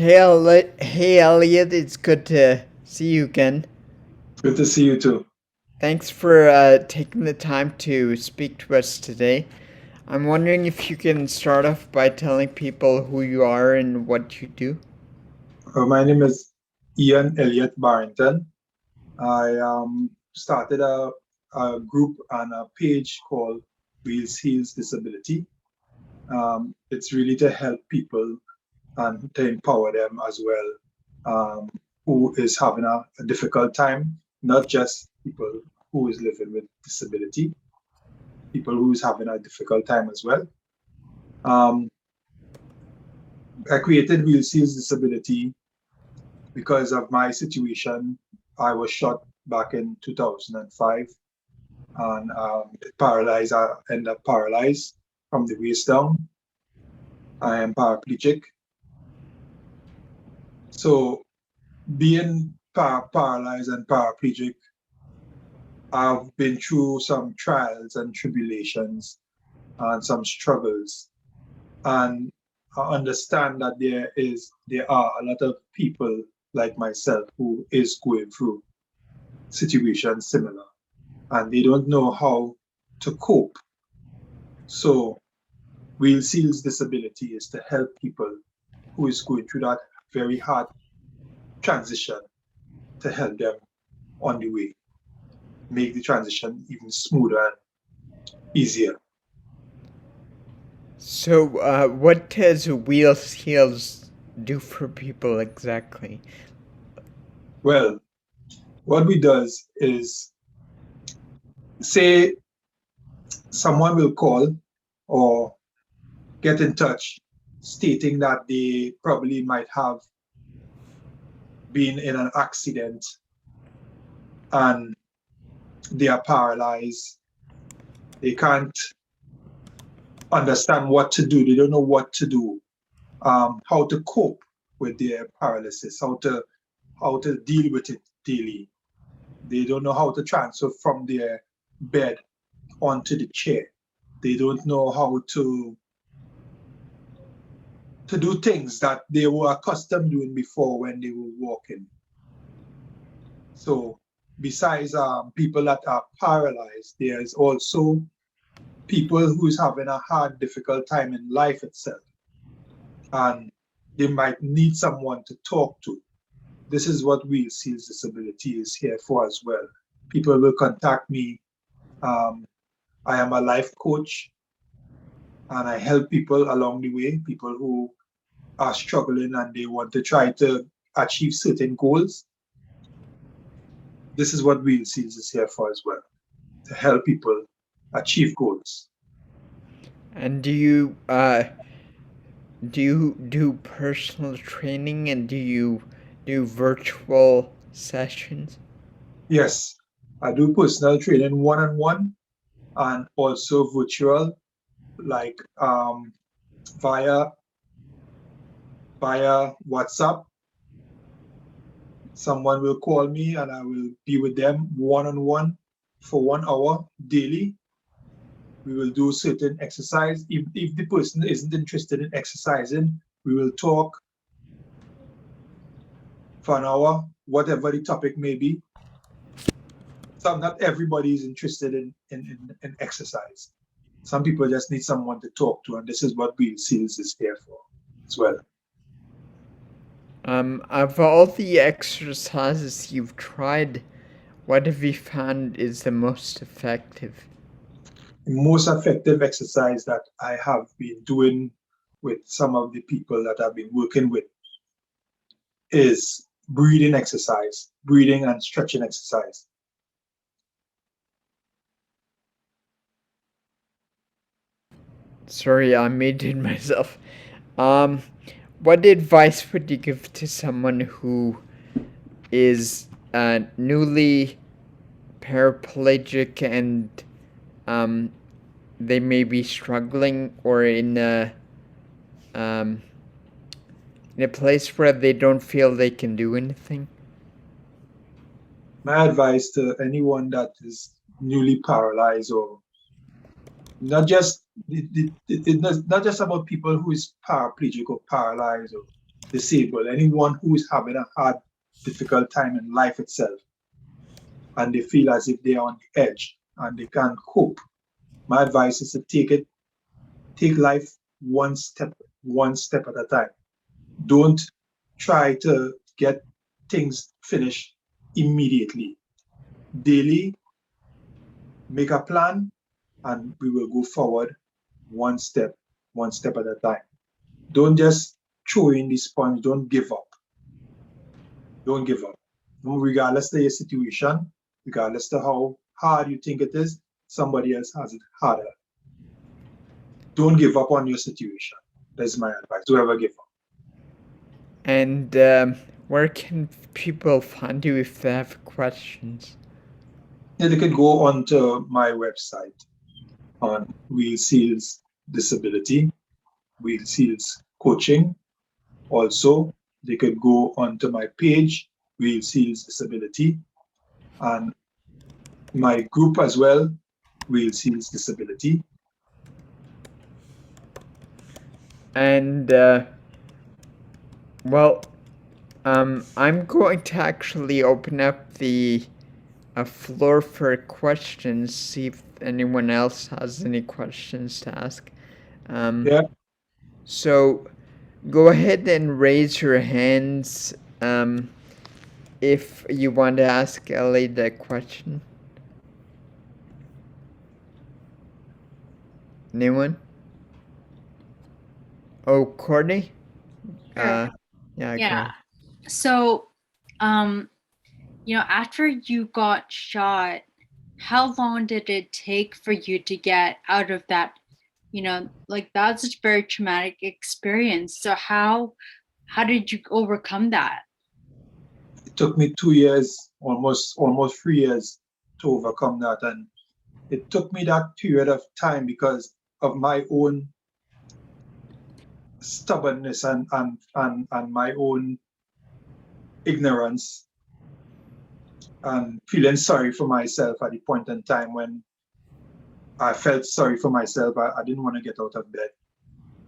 Hey Elliot, it's good to see you again. Good to see you too. Thanks for taking the time to speak to us today. I'm wondering if you can start off by telling people who you are and what you do. My name is Ian Elliot Barrington. I started a group and a page called WheelsHeals Disability. It's really to help people and to empower them as well, who is having a difficult time, not just people who is living with disability, people who is having a difficult time as well. Um, I created WheelsHeals Disability because of my situation. I was shot back in 2005 and it paralyzed. I ended up paralyzed from the waist down. I am paraplegic. So being paralyzed and paraplegic, I've been through some trials and tribulations and some struggles. And I understand that there are a lot of people like myself who is going through situations similar and they don't know how to cope. So WheelsHeals Disability is to help people who is going through that very hard transition to help them on the way, make the transition even smoother and easier. So, what does Wheels Heals do for people exactly? Well, what we does is say someone will call or get in touch stating that they probably might have been in an accident and they are paralyzed. They can't understand what to do. They don't know what to do, how to cope with their paralysis, how to deal with it daily. They don't know how to transfer from their bed onto the chair. They don't know how to do things that they were accustomed doing before when they were walking. So besides people that are paralyzed, there's also people who's having a hard, difficult time in life itself. And they might need someone to talk to. This is what WheelsHeals Disability is here for as well. People will contact me. I am a life coach and I help people along the way, people who are struggling and they want to try to achieve certain goals. This is what WheelsHeals is here for as well, to help people achieve goals. And do you do personal training and do you do virtual sessions? Yes, I do personal training one-on-one and also virtual, like via WhatsApp. Someone will call me and I will be with them one-on-one for 1 hour daily. We will do certain exercise. If the person isn't interested in exercising, we will talk for an hour, whatever the topic may be. So not everybody is interested in exercise. Some people just need someone to talk to, and this is what WheelsHeals is here for as well. Of all the exercises you've tried, what have you found is the most effective? The most effective exercise that I have been doing with some of the people that I've been working with is breathing exercise, breathing and stretching exercise. Sorry, I muted myself. Um, what advice would you give to someone who is newly paraplegic and um, they may be struggling or um, in a place where they don't feel they can do anything? My advice to anyone that is newly paralyzed or not just not just about people who is paraplegic or paralyzed or disabled, anyone who is having a hard, difficult time in life itself, and they feel as if they are on the edge and they can't cope, my advice is to take life one step at a time. Don't try to get things finished immediately. Daily, make a plan, and we will go forward one step at a time. Don't just throw in the sponge. Don't give up. Don't give up. Regardless of your situation, regardless of how hard you think it is, somebody else has it harder. Don't give up on your situation. That's my advice. Don't ever give up. And where can people find you if they have questions? Yeah, they could go onto my website on WheelsHeals Disability, WheelsHeals Coaching. Also, they could go onto my page, WheelsHeals Disability, and my group as well, WheelsHeals Disability. And well, I'm going to actually open up the floor for questions, see if anyone else has any questions to ask. Yeah. So go ahead and raise your hands if you want to ask Ellie the question. Anyone? Oh, Courtney? Sure. Yeah, go Yeah. ahead. So, after you got shot, how long did it take for you to get out of that? That's a very traumatic experience. So how did you overcome that? It took me 2 years, almost 3 years to overcome that. And it took me that period of time because of my own stubbornness and my own ignorance, and feeling sorry for myself at the point in time when I felt sorry for myself. I didn't want to get out of bed.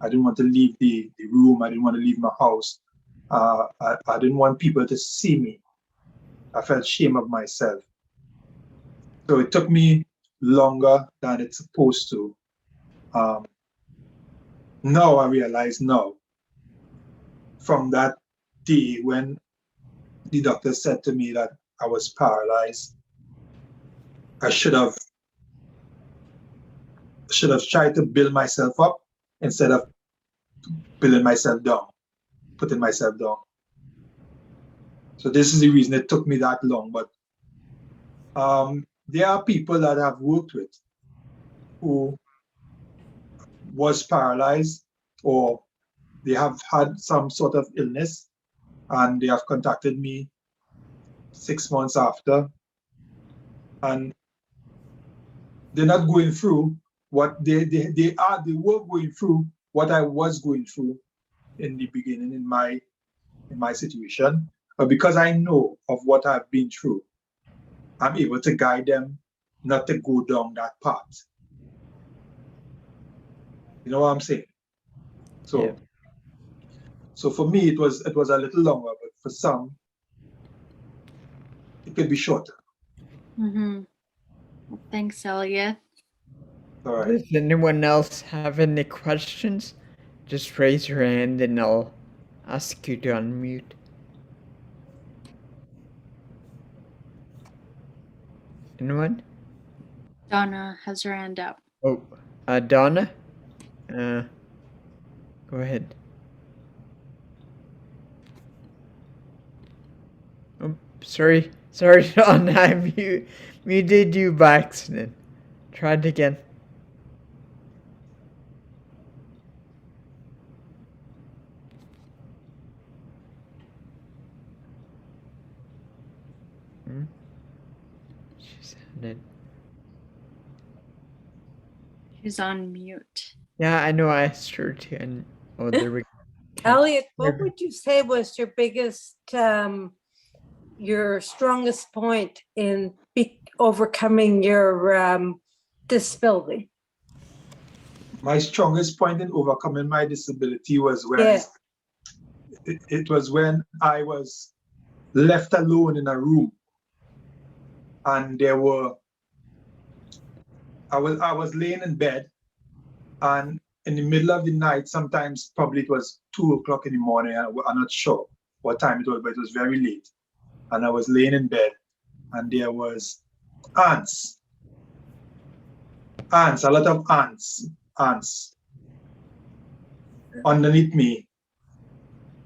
I didn't want to leave the room. I didn't want to leave my house. I didn't want people to see me. I felt shame of myself. So it took me longer than it's supposed to. Now I realize from that day when the doctor said to me that I was paralyzed, I should have tried to build myself up instead of building myself down, putting myself down. So this is the reason it took me that long. But there are people that I've worked with who was paralyzed, or they have had some sort of illness, and they have contacted me 6 months after, and they're not going through what they were going through what I was going through in the beginning in my situation. But because I know of what I've been through, I'm able to guide them not to go down that path. You know what I'm saying? So, Yeah. So for me, it was a little longer, but for some, it could be shorter. Mm-hmm. Thanks, Elliot. All right. Does anyone else have any questions? Just raise your hand and I'll ask you to unmute. Anyone? Donna has her hand up. Oh, Donna? Go ahead. Oh, sorry, Donna, I muted you by accident. Try it again. She's on mute. Yeah, I know, I asked her to, and oh, there we go. Elliot, what would you say was your biggest, your strongest point in overcoming your disability? My strongest point in overcoming my disability was when it was when I was left alone in a room, and I was laying in bed, and in the middle of the night, sometimes probably it was 2 o'clock in the morning. I'm not sure what time it was, but it was very late. And I was laying in bed, and there was ants, a lot of ants underneath me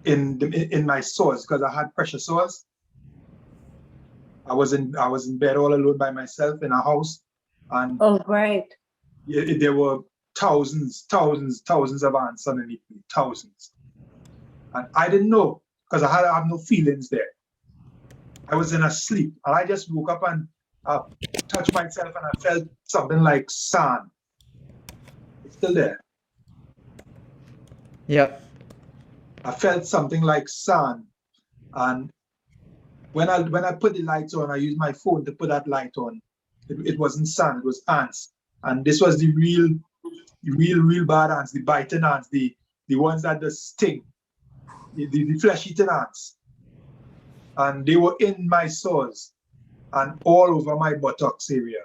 in my sores, because I had pressure sores. I was in bed all alone by myself in a house, and Oh, great. there were thousands of ants underneath me, thousands. And I didn't know, because I have no feelings there. I was in a sleep, and I just woke up and touched myself, and I felt something like sand. It's still there. Yep. I felt something like sand, and when I put the lights on, I used my phone to put that light on. It wasn't sand, it was ants, and this was the real bad ants, the biting ants, the ones that just sting, the flesh-eating ants, and they were in my sores and all over my buttocks area,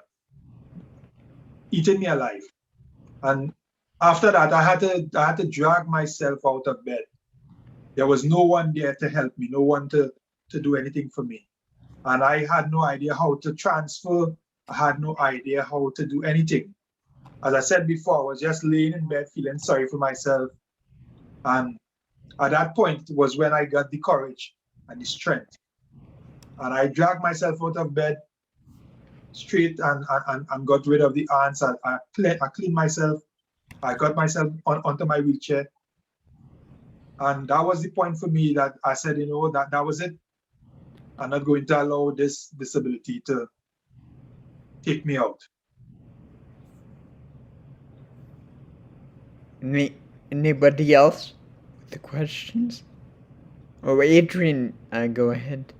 eating me alive. And after that, I had to drag myself out of bed. There was no one there to help me, no one to do anything for me. And I had no idea how to transfer. I had no idea how to do anything. As I said before, I was just laying in bed feeling sorry for myself. And at that point was when I got the courage and the strength. And I dragged myself out of bed straight and got rid of the ants. I cleaned myself. I got myself onto my wheelchair. And that was the point for me that I said, that was it. I'm not going to allow this disability to take me out. Anybody else with the questions? Oh, Adrian, go ahead.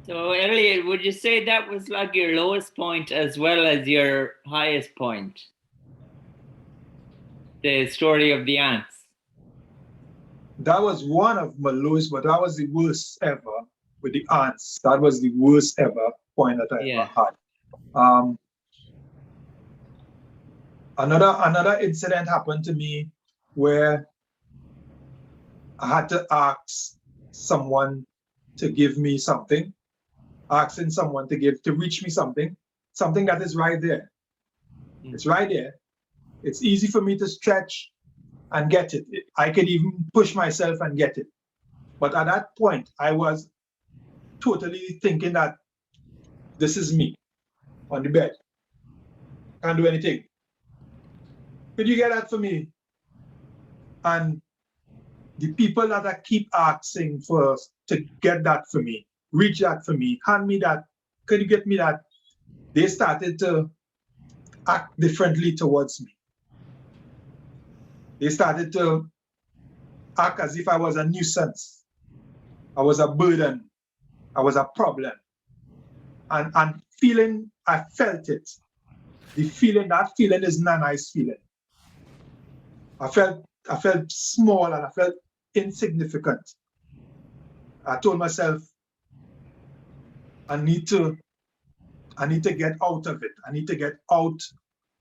So, Elliot, would you say that was like your lowest point as well as your highest point? The story of the ants. That was one of my lowest, but that was the worst ever with the ants. That was the worst ever point that I ever had. Another incident happened to me where I had to ask someone to give me something, asking someone to reach me something that is right there. It's right there. It's easy for me to stretch and get it. I could even push myself and get it. But at that point, I was totally thinking that this is me on the bed. Can't do anything. Could you get that for me? And the people that I keep asking for to get that for me, reach that for me, hand me that, could you get me that? They started to act differently towards me. They started to act as if I was a nuisance. I was a burden. I was a problem. And feeling, I felt it. That feeling is not a nice feeling. I felt small and I felt insignificant. I told myself, I need to get out of it. I need to get out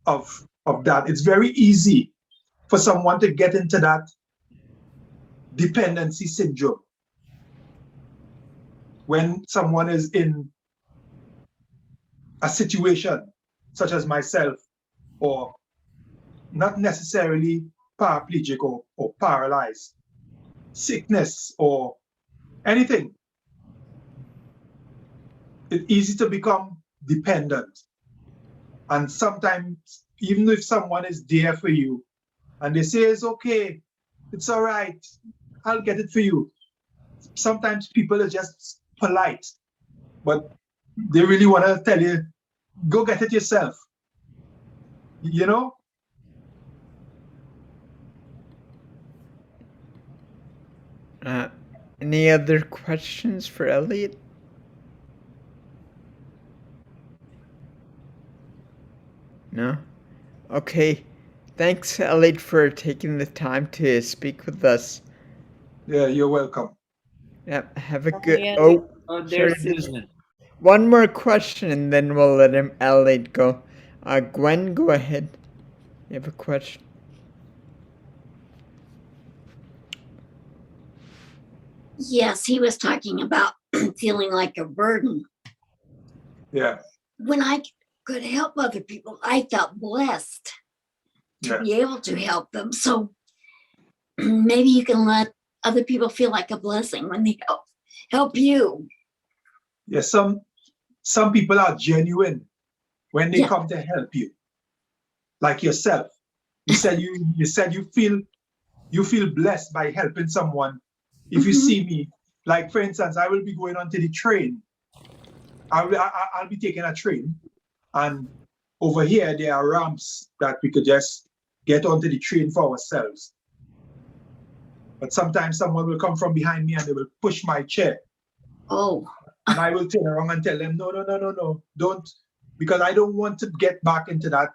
of that. It's very easy for someone to get into that dependency syndrome. When someone is in a situation such as myself, or not necessarily paraplegic or paralyzed, sickness or anything, it's easy to become dependent. And sometimes, even if someone is there for you and they say, it's okay, it's all right, I'll get it for you. Sometimes people are just polite, but they really want to tell you, go get it yourself. You know? Any other questions for Elliot? No? Okay. Thanks, Elliot, for taking the time to speak with us. Yeah, you're welcome. Yep, have a good... Elliot. Oh, Oh, sorry, there's there's Susan. one more question and then we'll let Elliot go. Gwen, go ahead. You have a question? Yes, he was talking about feeling like a burden. Yeah, When I could help other people, I felt blessed to yeah. be able to help them. So maybe you can let other people feel like a blessing when they help you. Yeah, some people are genuine when they Yeah. come to help you. Like yourself. You said you feel blessed by helping someone. If you see me, like for instance, I will be going onto the train. I'll be taking a train, and over here there are ramps that we could just get onto the train for ourselves. But sometimes someone will come from behind me and they will push my chair. Oh, And I will turn around and tell them, no, don't, because I don't want to get back into that,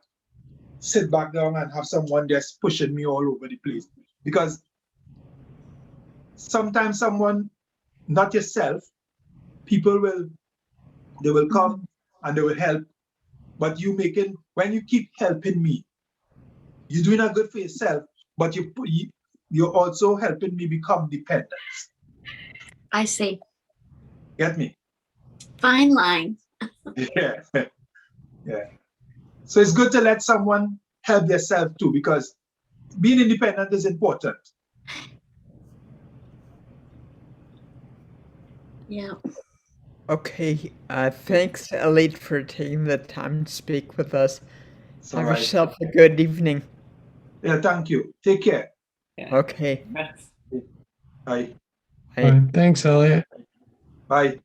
sit back down and have someone just pushing me all over the place. Because sometimes someone, not yourself, people will come and they will help, but when you keep helping me, you're doing a good for yourself, but you're also helping me become dependent. I see. Get me? Fine line. Yeah. Yeah. So it's good to let someone help yourself too, because being independent is important. Yeah. Okay. Thanks, Elliot, for taking the time to speak with us. It's Have all right. yourself a good evening. Yeah, thank you. Take care. Yeah. Okay. That's Bye. Bye. Thanks, Elliot. Bye.